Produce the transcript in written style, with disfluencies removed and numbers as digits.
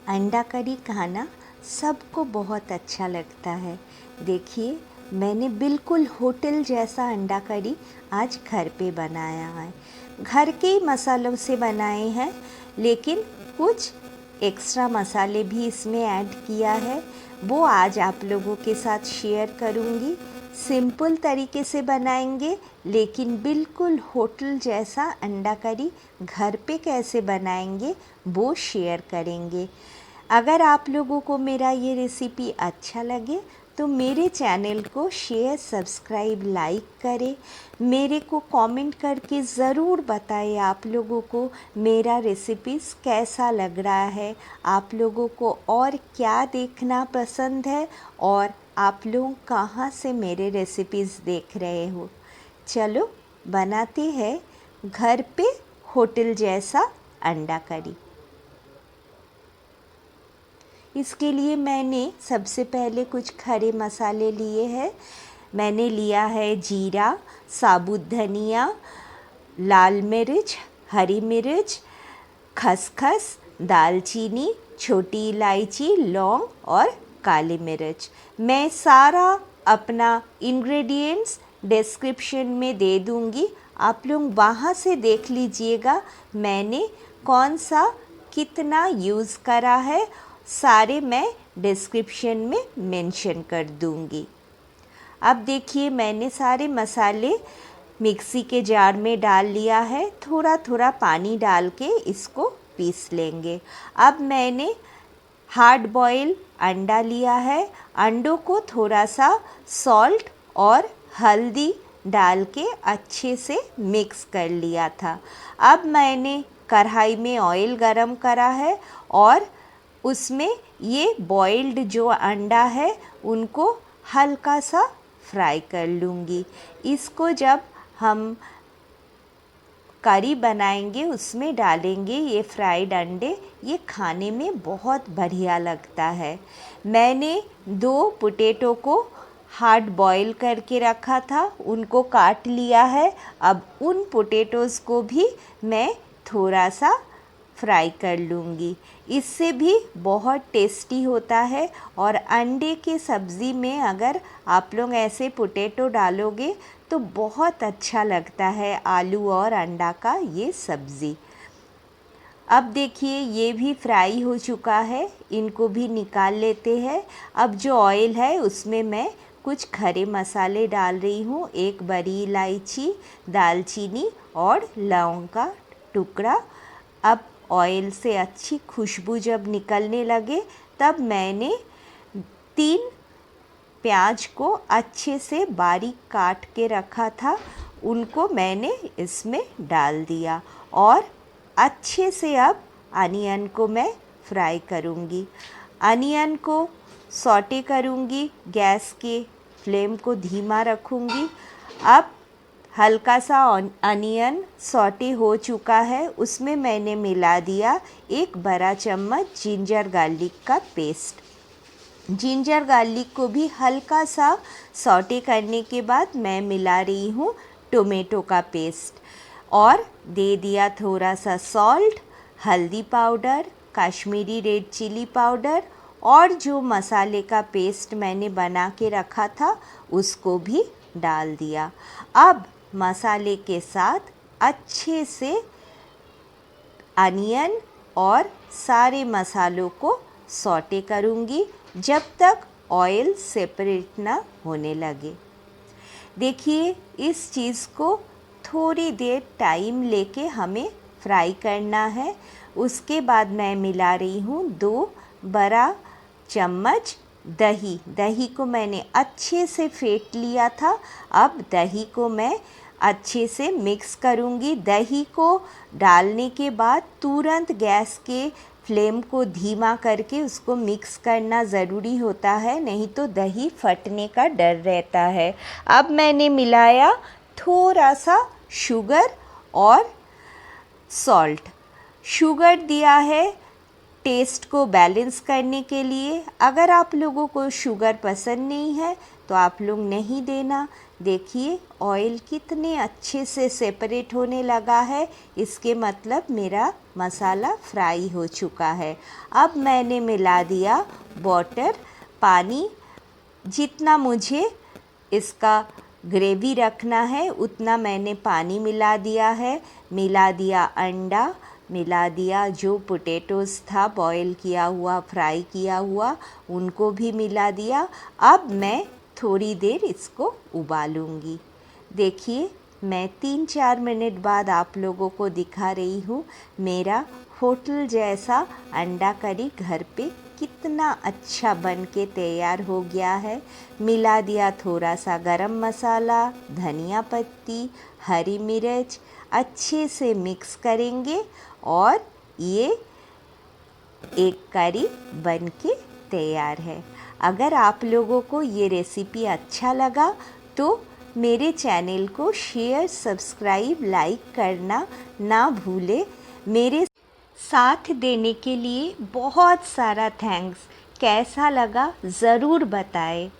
अंडा करी खाना सबको बहुत अच्छा लगता है। देखिए, मैंने बिल्कुल होटल जैसा अंडा करी आज घर पे बनाया है। घर के ही मसालों से बनाए हैं, लेकिन कुछ एक्स्ट्रा मसाले भी इसमें ऐड किया है। वो आज आप लोगों के साथ शेयर करूँगी। सिंपल तरीके से बनाएंगे, लेकिन बिल्कुल होटल जैसा अंडा करी घर पे कैसे बनाएंगे वो शेयर करेंगे। अगर आप लोगों को मेरा ये रेसिपी अच्छा लगे तो मेरे चैनल को शेयर, सब्सक्राइब, लाइक करें। मेरे को कमेंट करके ज़रूर बताएं आप लोगों को मेरा रेसिपीज़ कैसा लग रहा है, आप लोगों को और क्या देखना पसंद है, और आप लोग कहाँ से मेरे रेसिपीज़ देख रहे हो। चलो बनाते हैं घर पे होटल जैसा अंडा करी। इसके लिए मैंने सबसे पहले कुछ खड़े मसाले लिए हैं। मैंने लिया है जीरा, साबुत धनिया, लाल मिर्च, हरी मिर्च, खसखस, दालचीनी, छोटी इलायची, लौंग और काली मिर्च। मैं सारा अपना इंग्रेडिएंट्स डिस्क्रिप्शन में दे दूँगी, आप लोग वहाँ से देख लीजिएगा मैंने कौन सा कितना यूज़ करा है। सारे मैं डिस्क्रिप्शन में मेंशन कर दूँगी। अब देखिए, मैंने सारे मसाले मिक्सी के जार में डाल लिया है। थोड़ा थोड़ा पानी डाल के इसको पीस लेंगे। अब मैंने हार्ड बॉयल अंडा लिया है। अंडों को थोड़ा सा सॉल्ट और हल्दी डाल के अच्छे से मिक्स कर लिया था। अब मैंने कढ़ाई में ऑयल गरम करा है और उसमें ये बॉइल्ड जो अंडा है उनको हल्का सा फ्राई कर लूँगी। इसको जब हम करी बनाएंगे उसमें डालेंगे ये फ्राइड अंडे, ये खाने में बहुत बढ़िया लगता है। मैंने 2 पोटैटो को हार्ड बॉईल करके रखा था, उनको काट लिया है। अब उन पोटैटोज़ को भी मैं थोड़ा सा फ्राई कर लूँगी। इससे भी बहुत टेस्टी होता है। और अंडे के सब्ज़ी में अगर आप लोग ऐसे पोटैटो डालोगे तो बहुत अच्छा लगता है, आलू और अंडा का ये सब्ज़ी। अब देखिए, ये भी फ्राई हो चुका है, इनको भी निकाल लेते हैं। अब जो ऑयल है उसमें मैं कुछ खड़े मसाले डाल रही हूँ। 1 बड़ी इलायची, दालचीनी और लौंग का टुकड़ा। अब ऑयल से अच्छी खुशबू जब निकलने लगे तब मैंने 3 प्याज को अच्छे से बारीक काट के रखा था, उनको मैंने इसमें डाल दिया और अच्छे से अब अनियन को मैं फ्राई करूँगी। अनियन को सॉटे करूँगी, गैस के फ्लेम को धीमा रखूँगी। अब हल्का सा अनियन सॉटे हो चुका है, उसमें मैंने मिला दिया 1 बड़ा चम्मच जिंजर गार्लिक का पेस्ट। जिंजर गार्लिक को भी हल्का सा सॉटे करने के बाद मैं मिला रही हूँ टोमेटो का पेस्ट और दे दिया थोड़ा सा सॉल्ट, हल्दी powder, Kashmiri red chilli powder और जो मसाले का पेस्ट मैंने बना के रखा था उसको भी डाल दिया। अब मसाले के साथ अच्छे से अनियन और सारे मसालों को सॉटे करूँगी जब तक ऑयल सेपरेट ना होने लगे। देखिए, इस चीज़ को थोड़ी देर टाइम लेके हमें फ्राई करना है। उसके बाद मैं मिला रही हूँ 2 बड़ा चम्मच दही। दही को मैंने अच्छे से फेंट लिया था। अब दही को मैं अच्छे से मिक्स करूँगी। दही को डालने के बाद तुरंत गैस के फ्लेम को धीमा करके उसको मिक्स करना ज़रूरी होता है, नहीं तो दही फटने का डर रहता है। अब मैंने मिलाया थोड़ा सा शुगर और सॉल्ट। शुगर दिया है टेस्ट को बैलेंस करने के लिए। अगर आप लोगों को शुगर पसंद नहीं है तो आप लोग नहीं देना, देखिए ऑयल कितने अच्छे से सेपरेट होने लगा है, इसके मतलब मेरा मसाला फ्राई हो चुका है। अब मैंने मिला दिया वाटर, पानी। जितना मुझे इसका ग्रेवी रखना है उतना मैंने पानी मिला दिया है। मिला दिया अंडा, मिला दिया जो पोटैटोज़ था बॉईल किया हुआ, फ्राई किया हुआ, उनको भी मिला दिया। अब मैं थोड़ी देर इसको उबालूंगी। देखिए मैं 3-4 मिनट बाद आप लोगों को दिखा रही हूँ मेरा होटल जैसा अंडा करी घर पे कितना अच्छा बन के तैयार हो गया है। मिला दिया थोड़ा सा गरम मसाला, धनिया पत्ती, हरी मिर्च, अच्छे से मिक्स करेंगे और ये एक करी बन के तैयार है। अगर आप लोगों को ये रेसिपी अच्छा लगा तो मेरे चैनल को शेयर, सब्सक्राइब, लाइक करना ना भूले। मेरे साथ देने के लिए बहुत सारा थैंक्स। कैसा लगा ज़रूर बताएं।